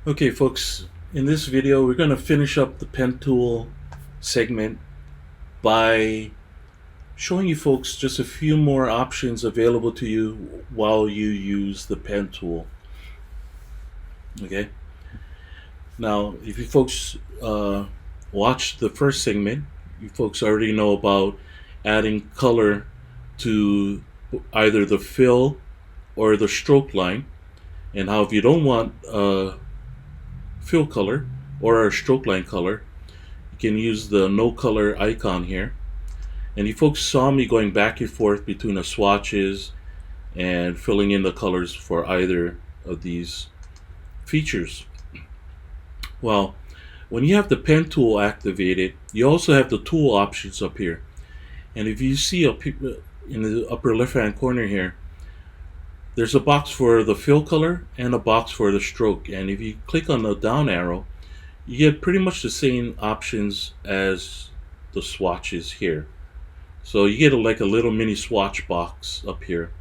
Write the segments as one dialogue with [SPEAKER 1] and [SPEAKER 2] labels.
[SPEAKER 1] Okay, folks, in this video, we're going to finish up the pen tool segment by showing you folks just a few more options available to you while you use the pen tool. Okay, now if you folks watched the first segment, you folks already know about adding color to either the fill or the stroke line, and how if you don't want fill color or a stroke line color, you can use the no color icon here. And you folks saw me going back and forth between the swatches and filling in the colors for either of these features. Well, when you have the pen tool activated, you also have the tool options up here. And if you see up in the upper left hand corner here, there's a box for the fill color and a box for the stroke. And if you click on the down arrow, you get pretty much the same options as the swatches here. So you get like a little mini swatch box up here,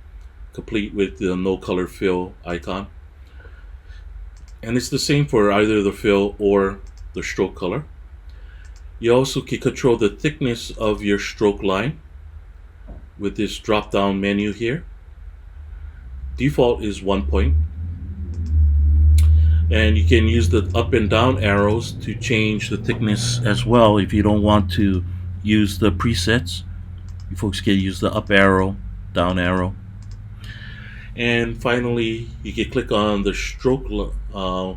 [SPEAKER 1] complete with the no color fill icon. And it's the same for either the fill or the stroke color. You also can control the thickness of your stroke line with this drop down menu here. Default is 1 point. And you can use the up and down arrows to change the thickness as well if you don't want to use the presets. You folks can use the up arrow, down arrow. And finally, you can click on the stroke, the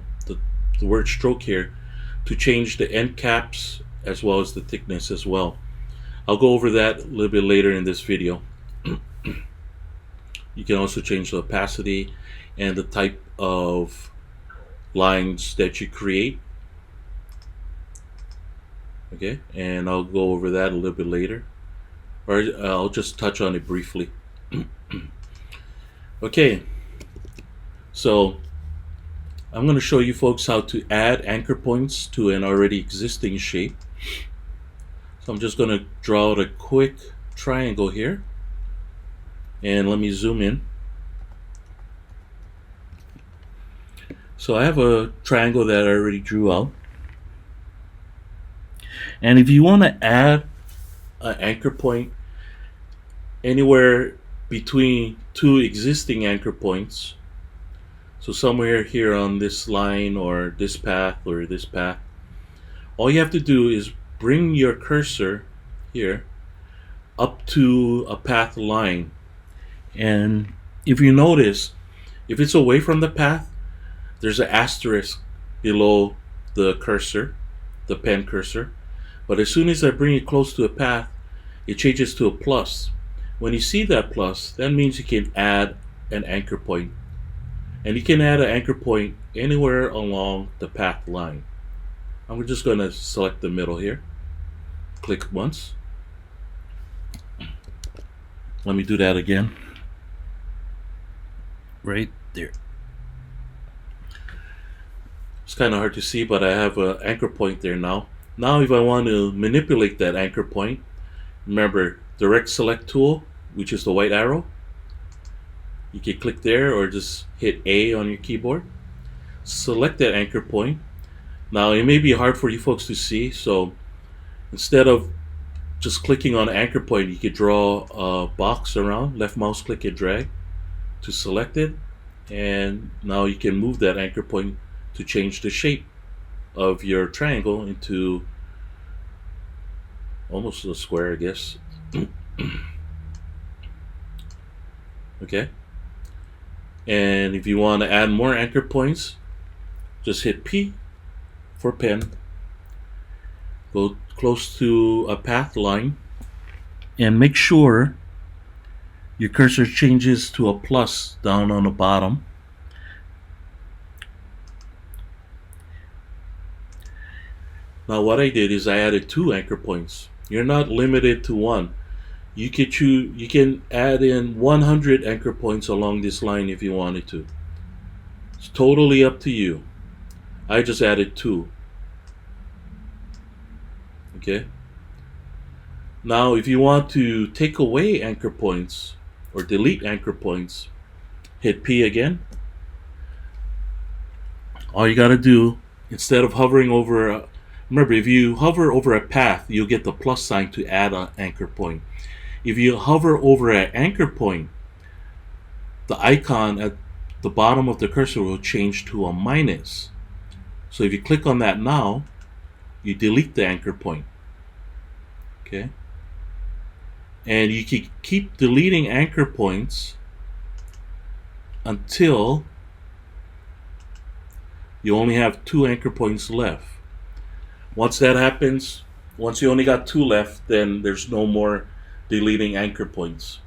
[SPEAKER 1] word stroke here, to change the end caps as well as the thickness as well. I'll go over that a little bit later in this video. You can also change the opacity and the type of lines that you create. Okay, and I'll go over that a little bit later, or I'll just touch on it briefly. Okay, so I'm going to show you folks how to add anchor points to an already existing shape. So I'm just going to draw out a quick triangle here, and let me zoom in. So I have a triangle that I already drew out, and if you want to add an anchor point anywhere between two existing anchor points, so somewhere here on this line or this path or this path, all you have to do is bring your cursor here up to a path line. And if you notice, if it's away from the path, there's an asterisk below the cursor, the pen cursor. But as soon as I bring it close to a path, it changes to a plus. When you see that plus, that means you can add an anchor point. And you can add an anchor point anywhere along the path line. I'm just going to select the middle here. Click once. Let me do that again. Right there. It's kind of hard to see, but I have an anchor point there now. Now if I want to manipulate that anchor point, remember direct select tool, which is the white arrow. You can click there or just hit A on your keyboard. Select that anchor point. Now it may be hard for you folks to see, so instead of just clicking on anchor point, you could draw a box around, left mouse click and drag to select it, and now you can move that anchor point to change the shape of your triangle into almost a square, I guess. Okay, and if you want to add more anchor points, just hit P for pen, go close to a path line, and make sure your cursor changes to a plus down on the bottom. Now what I did is I added 2 anchor points. You're not limited to one. You can add in 100 anchor points along this line if you wanted to. It's totally up to you. I just added 2. Okay. Now if you want to take away anchor points or delete anchor points, hit P again. All you got to do, instead of hovering over remember, if you hover over a path, you'll get the plus sign to add an anchor point. If you hover over an anchor point, the icon at the bottom of the cursor will change to a minus. So if you click on that now, you delete the anchor point. Okay? And you can keep deleting anchor points until you only have 2 anchor points left. Once that happens, once you only got 2 left, then there's no more deleting anchor points.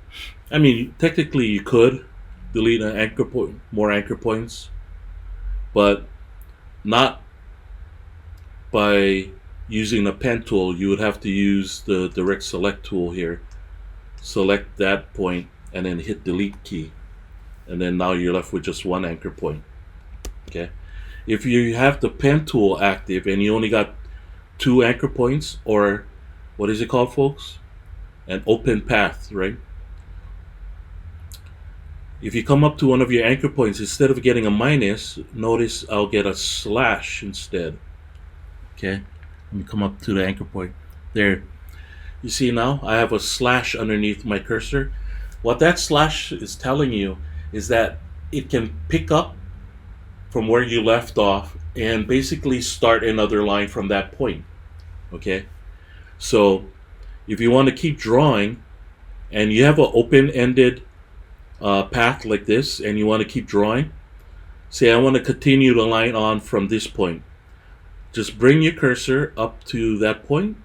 [SPEAKER 1] I mean, technically you could delete an anchor point, more anchor points, but not by using the pen tool. You would have to use the direct select tool here. Select that point and then hit delete key, and then now you're left with just 1 anchor point. Okay, if you have the pen tool active and you only got 2 anchor points, or what is it called, folks? An open path, right? If you come up to one of your anchor points, instead of getting a minus, notice I'll get a slash instead. Okay, let me come up to the anchor point. There. You see now, I have a slash underneath my cursor. What that slash is telling you is that it can pick up from where you left off and basically start another line from that point. Okay? So, if you want to keep drawing, and you have an open-ended path like this, and you want to keep drawing, say I want to continue the line on from this point. Just bring your cursor up to that point,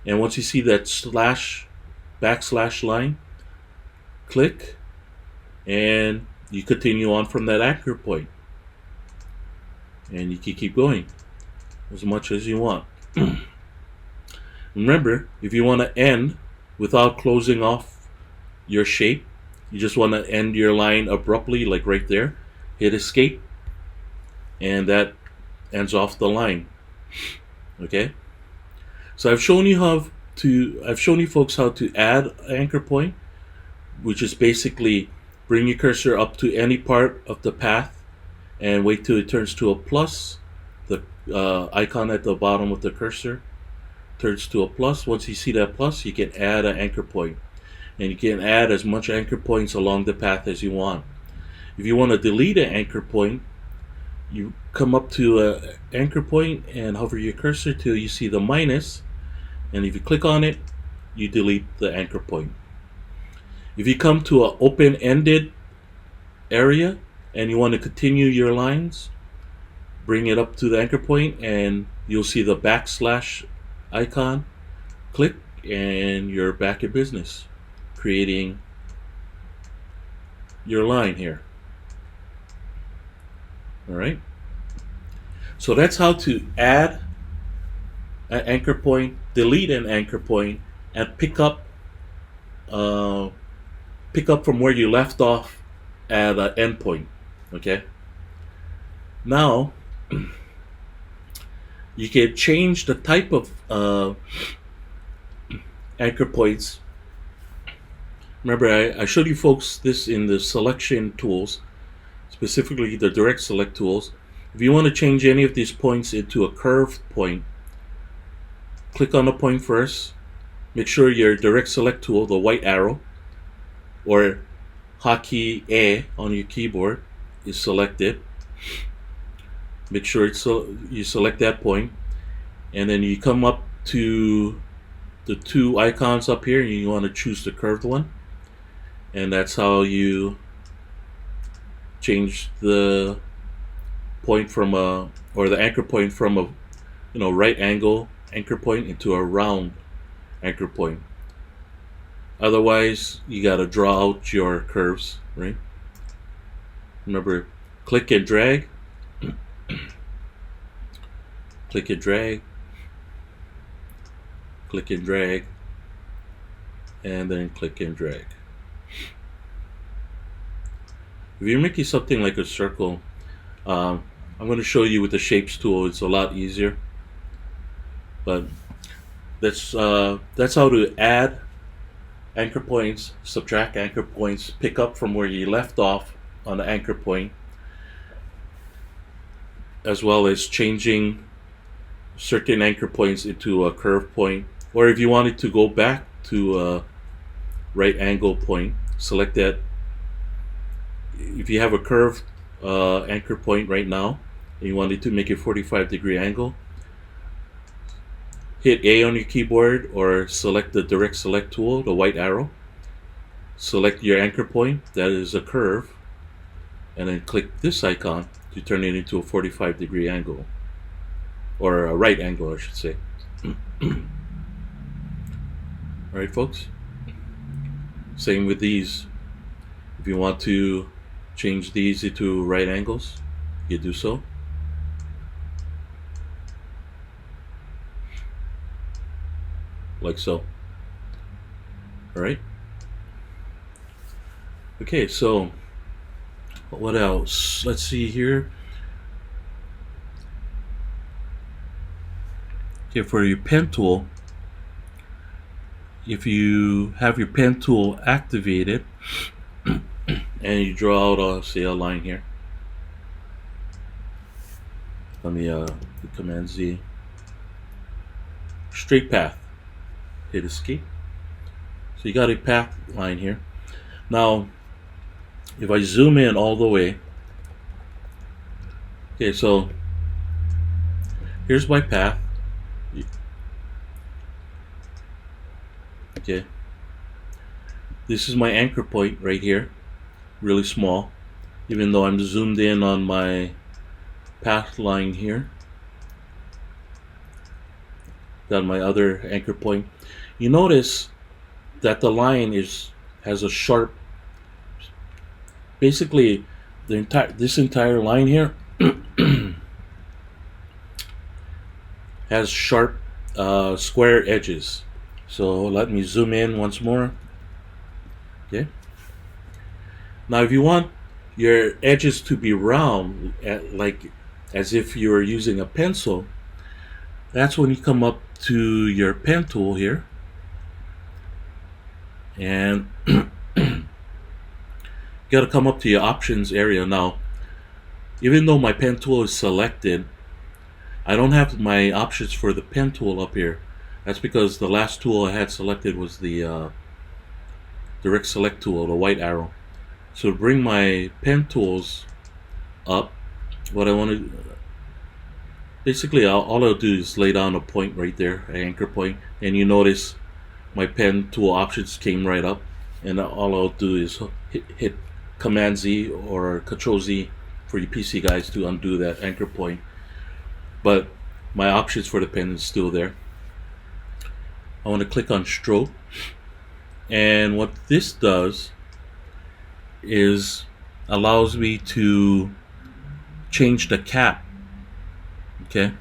[SPEAKER 1] and once you see that slash, backslash line, click, and you continue on from that anchor point. And you can keep going as much as you want. Remember, if you want to end without closing off your shape, you just want to end your line abruptly, like right there, hit escape, and that ends off the line. Okay? So I've shown you folks how to add an anchor point, which is basically bring your cursor up to any part of the path and wait till it turns to a plus. The icon at the bottom of the cursor turns to a plus. Once you see that plus, you can add an anchor point, and you can add as much anchor points along the path as you want. If you want to delete an anchor point, you come up to an anchor point and hover your cursor till you see the minus, and if you click on it, you delete the anchor point. If you come to an open-ended area and you want to continue your lines, bring it up to the anchor point and you'll see the backslash icon. Click and you're back in business, creating your line here. Alright, so that's how to add an anchor point, delete an anchor point, and pick up from where you left off at an endpoint. Okay. Now you can change the type of anchor points. Remember, I showed you folks this in the selection tools, specifically the direct select tools. If you want to change any of these points into a curved point, click on the point first. Make sure your direct select tool, the white arrow, or hotkey A on your keyboard, is selected. Make sure you select that point, and then you come up to the 2 icons up here and you want to choose the curved one, and that's how you change the point from the anchor point from a right angle anchor point into a round anchor point. Otherwise, you got to draw out your curves, right? Remember, click and drag, click and drag, click and drag, and then click and drag. If you're making something like a circle, I'm going to show you with the shapes tool. It's a lot easier, but that's how to add anchor points, subtract anchor points, pick up from where you left off on the anchor point, as well as changing certain anchor points into a curve point, or if you wanted to go back to a right angle point, select that. If you have a curved anchor point right now and you wanted to make a 45-degree angle, hit A on your keyboard or select the direct select tool, the white arrow, select your anchor point that is a curve, and then click this icon to turn it into a 45-degree angle, or a right angle I should say. Alright folks, same with these. If you want to change these into right angles, you do so. Like so. Alright. Okay, so what else? Let's see here. Okay, for your pen tool, if you have your pen tool activated and you draw out say a line here, let me the Command Z, straight path, hit escape. So you got a path line here. Now if I zoom in all the way, okay, so here's my path. Okay, this is my anchor point right here, really small, even though I'm zoomed in on my path line here. Got my other anchor point. You notice that the line has a sharp, basically this entire line here has sharp square edges. So let me zoom in once more. Okay. Now if you want your edges to be round, like as if you were using a pencil, that's when you come up to your pen tool here, and you got to come up to your options area. Now even though my pen tool is selected, I don't have my options for the pen tool up here. That's because the last tool I had selected was the direct select tool, the white arrow. So to bring my pen tools up, what I want to basically all I'll do is lay down a point right there, an anchor point, and you notice my pen tool options came right up, and all I'll do is hit Command Z or Control Z for you PC guys to undo that anchor point, but my options for the pen is still there. I want to click on stroke, and what this does is allows me to change the cap. Okay,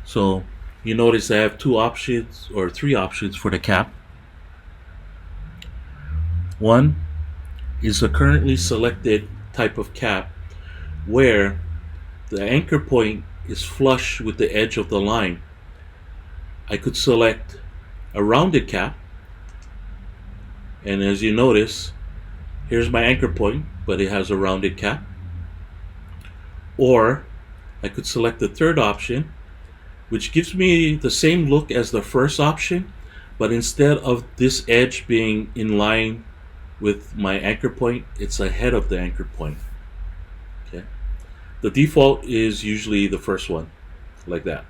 [SPEAKER 1] so you notice I have two options or three options for the cap. One is a currently selected type of cap where the anchor point is flush with the edge of the line. I could select a rounded cap, and as you notice, here's my anchor point, but it has a rounded cap. Or I could select the third option, which gives me the same look as the first option, but instead of this edge being in line with my anchor point, it's ahead of the anchor point. Okay, the default is usually the first one, like that.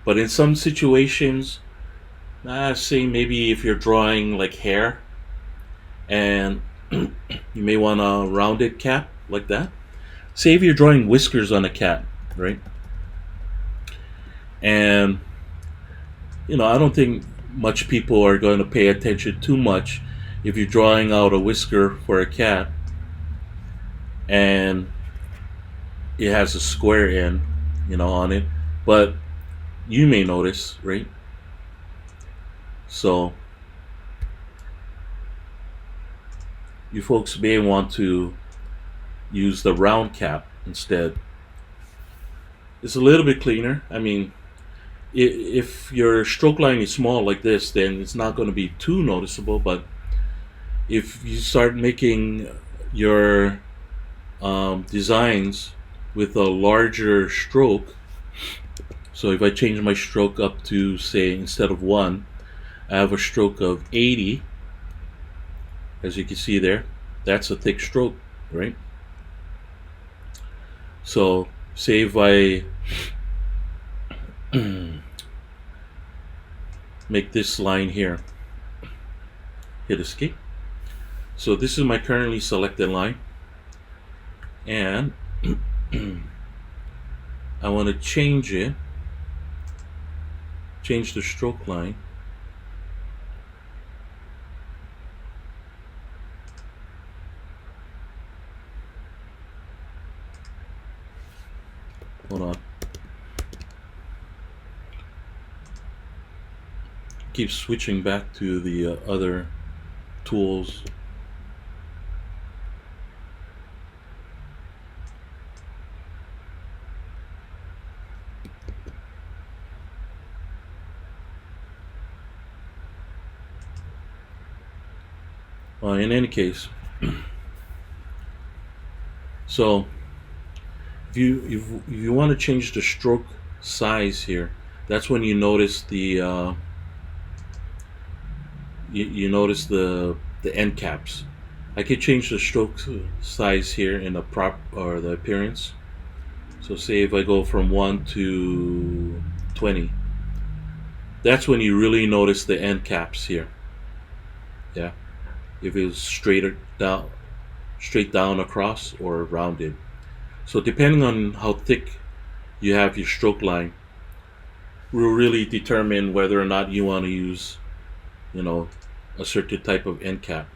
[SPEAKER 1] But in some situations, say maybe if you're drawing like hair, and you may want a rounded cap like that. Say if you're drawing whiskers on a cat, right? And I don't think much people are going to pay attention too much if you're drawing out a whisker for a cat and it has a square end, on it, but you may notice, right? So you folks may want to use the round cap instead. It's a little bit cleaner. I mean, if your stroke line is small like this, then it's not going to be too noticeable, but if you start making your designs with a larger stroke. So if I change my stroke up to, say, instead of 1, I have a stroke of 80. As you can see there, that's a thick stroke, right? So say if I make this line here, hit escape. So this is my currently selected line, and I want to change the stroke line. Hold on. Keep switching back to the other tools. In any case, so if you want to change the stroke size here, that's when you notice the you notice the end caps. I could change the stroke size here in the prop or the appearance. So say if I go from 1 to 20, that's when you really notice the end caps here. Yeah, if it was straight down across or rounded. So depending on how thick you have your stroke line, will really determine whether or not you want to use, a certain type of end cap.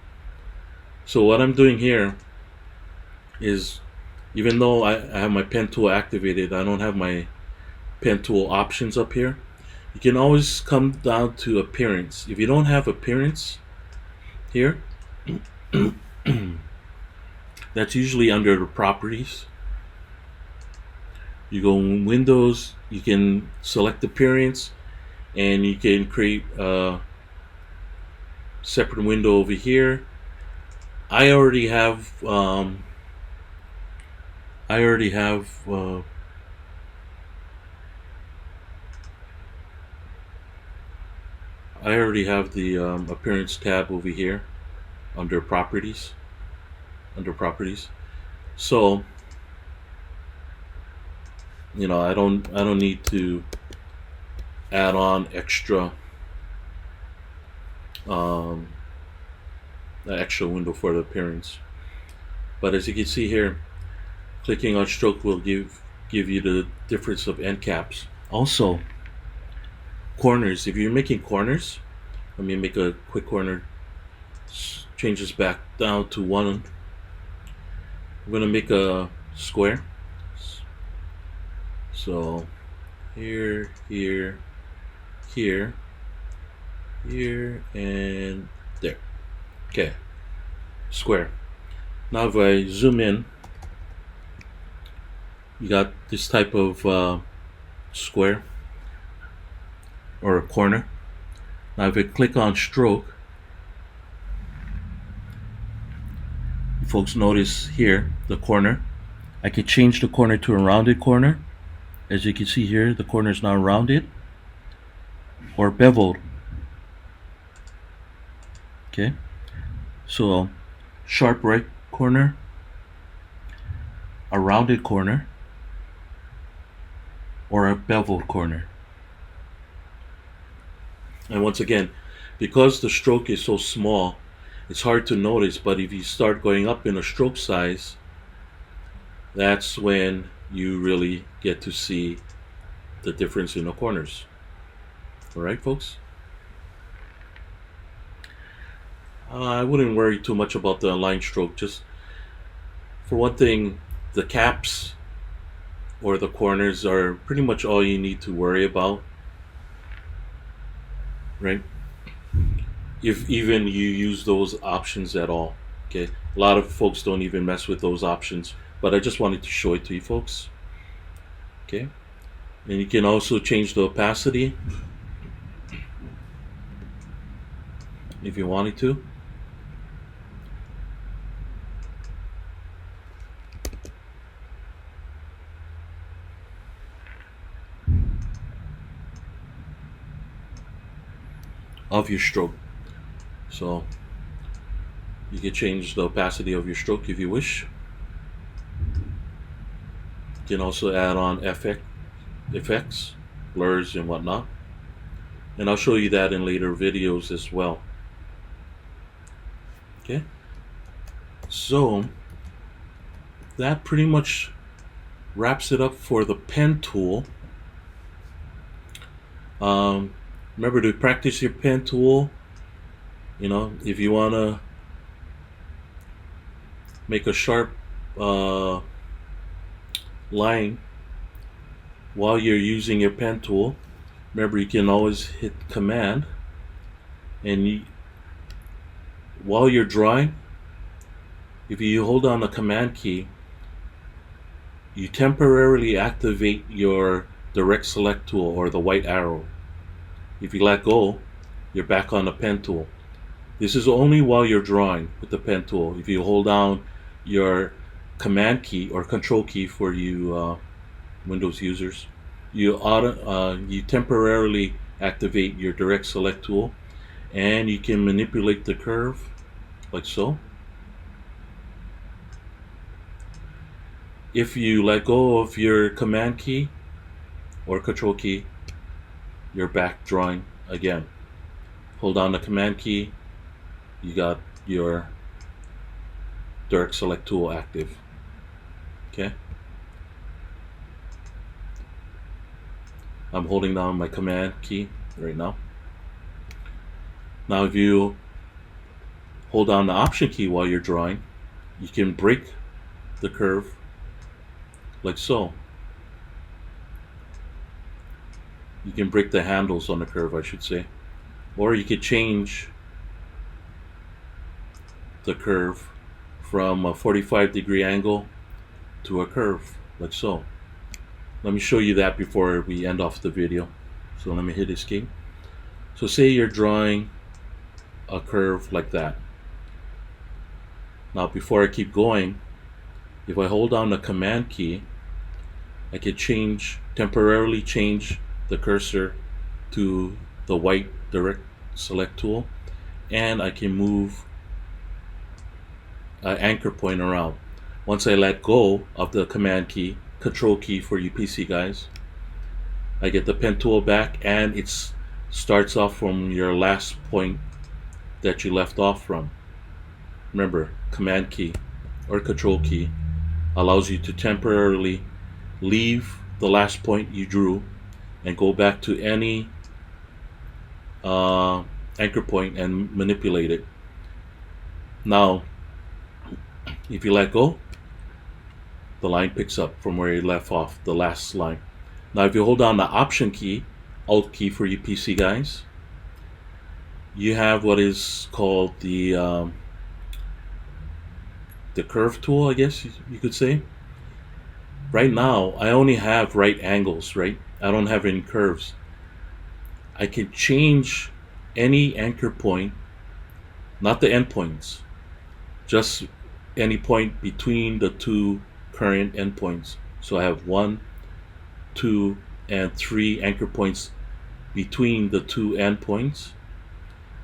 [SPEAKER 1] So what I'm doing here is, even though I have my pen tool activated, I don't have my pen tool options up here. You can always come down to appearance. If you don't have appearance here, that's usually under the properties. You go in Windows, you can select appearance, and you can create a separate window over here. I already have the appearance tab over here under properties. So I don't need to add on extra an extra window for the appearance. But as you can see here, clicking on stroke will give you the difference of end caps. Also, corners. If you're making corners, let me make a quick corner. Change this back down to 1. I'm going to make a square. So here, and there. Okay, square. Now if I zoom in, you got this type of square or a corner. Now if I click on stroke, folks notice here the corner. I can change the corner to a rounded corner. As you can see here, the corner is now rounded or beveled. Okay, so sharp right corner, a rounded corner, or a beveled corner. And once again, because the stroke is so small, it's hard to notice, but if you start going up in a stroke size, that's when you really get to see the difference in the corners. All right, folks? I wouldn't worry too much about the line stroke. Just for one thing, the caps or the corners are pretty much all you need to worry about, right? If even you use those options at all. Okay, a lot of folks don't even mess with those options, but I just wanted to show it to you folks. Okay, and you can also change the opacity if you wanted to. of your stroke. So you can change the opacity of your stroke if you wish. You can also add on effects, blurs, and whatnot. And I'll show you that in later videos as well. Okay, so that pretty much wraps it up for the pen tool. Remember to practice your pen tool. If you want to make a sharp line while you're using your pen tool, remember you can always hit Command, and while you're drawing, if you hold down the Command key, you temporarily activate your direct select tool or the white arrow. If you let go, you're back on the pen tool. This is only while you're drawing with the pen tool. If you hold down your Command key or Control key for you Windows users, you temporarily activate your direct select tool, and you can manipulate the curve like so. If you let go of your Command key or Control key, you're back drawing again. Hold down the Command key, you got your direct select tool active. Okay, I'm holding down my Command key right now. Now if you hold down the Option key while you're drawing, you can break the curve like so. You can break the handles on the curve, I should say. Or you could change the curve from a 45-degree angle to a curve like so. Let me show you that before we end off the video. So let me hit escape. So say you're drawing a curve like that. Now before I keep going, if I hold down the Command key, I can temporarily change the cursor to the white direct select tool, and I can move an anchor point around. Once I let go of the Command key, Control key for you PC guys, I get the pen tool back, and it starts off from your last point that you left off from. Remember, Command key or Control key allows you to temporarily leave the last point you drew and go back to any anchor point and manipulate it. Now if you let go, the line picks up from where you left off, the last line. Now if you hold down the Option key, Alt key for you PC guys, you have what is called the curve tool, I guess you could say. Right now I only have right angles, right? I don't have any curves. I can change any anchor point, not the endpoints, just any point between the two current endpoints. So I have 1, 2, and 3 anchor points between the two endpoints.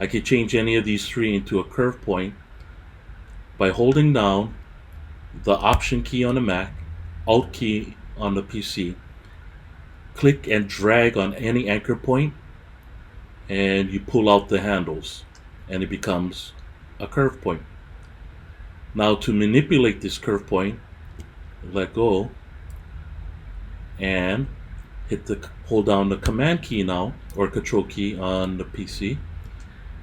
[SPEAKER 1] I can change any of these 3 into a curve point by holding down the Option key on the Mac, Alt key on the PC, click and drag on any anchor point, and you pull out the handles, and it becomes a curve point. Now to manipulate this curve point, let go and hold down the Command key now, or Control key on the PC.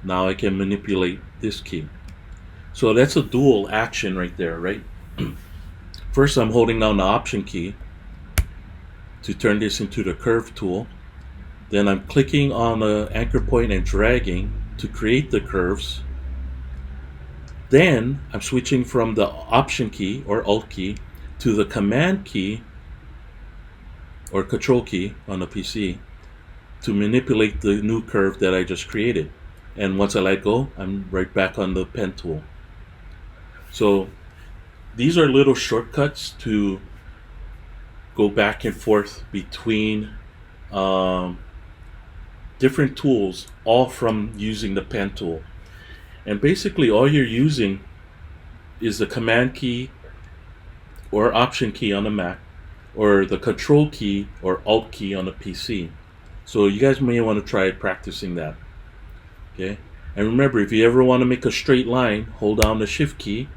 [SPEAKER 1] Now I can manipulate this key. So that's a dual action right there, right? First I'm holding down the Option key to turn this into the curve tool. Then I'm clicking on the anchor point and dragging to create the curves. Then I'm switching from the Option key or Alt key to the Command key or Control key on the PC to manipulate the new curve that I just created. And once I let go, I'm right back on the pen tool. So these are little shortcuts to go back and forth between different tools, all from using the pen tool. And basically all you're using is the command key or option key on the Mac, or the control key or alt key on the PC. So you guys may want to try practicing that. Okay, and remember, if you ever want to make a straight line, hold down the shift key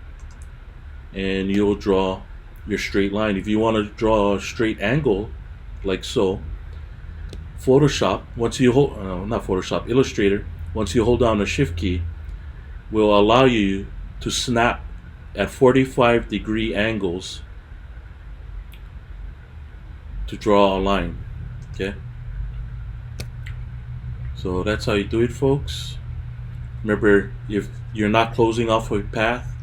[SPEAKER 1] and you'll draw your straight line. If you want to draw a straight angle, like so, Photoshop, once you hold, not Photoshop, Illustrator, once you hold down the shift key, will allow you to snap at 45-degree angles to draw a line. Okay, so that's how you do it, folks. Remember, if you're not closing off a path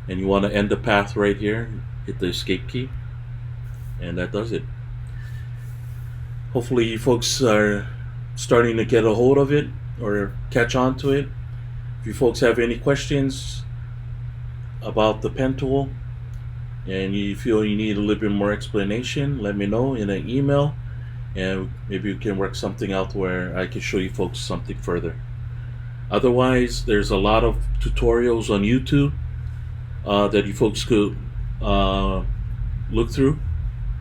[SPEAKER 1] and you want to end the path right here, hit the escape key, and that does it. Hopefully you folks are starting to get a hold of it or catch on to it. If you folks have any questions about the pen tool and you feel you need a little bit more explanation, let me know in an email, and maybe we can work something out where I can show you folks something further. Otherwise, there's a lot of tutorials on YouTube that you folks could look through.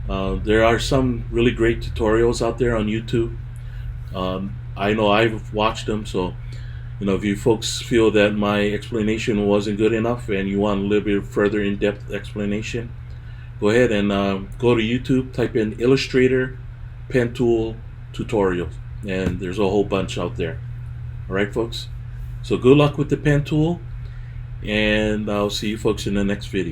[SPEAKER 1] There are some really great tutorials out there on YouTube. I know I've watched them, so if you folks feel that my explanation wasn't good enough and you want a little bit further in-depth explanation, go ahead and go to YouTube, type in Illustrator pen tool tutorials, and there's a whole bunch out there. Alright, folks, so good luck with the pen tool, and I'll see you folks in the next video.